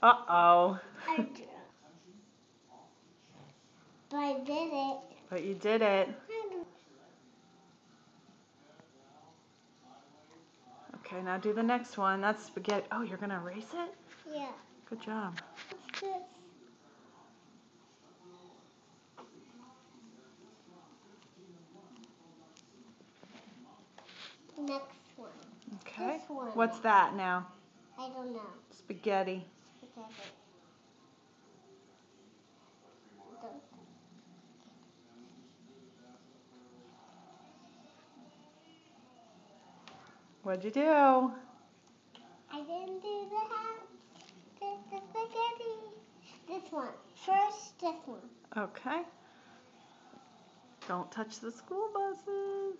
Uh-oh. I drew. But I did it. But you did it. Okay, now do the next one. That's spaghetti. Oh, you're going to erase it? Yeah. Good job. What's this? Next one. Okay. This one. What's that now? I don't know. Spaghetti. Spaghetti. What'd you do? I didn't do the spaghetti. This one. First, this one. Okay. Don't touch the school buses.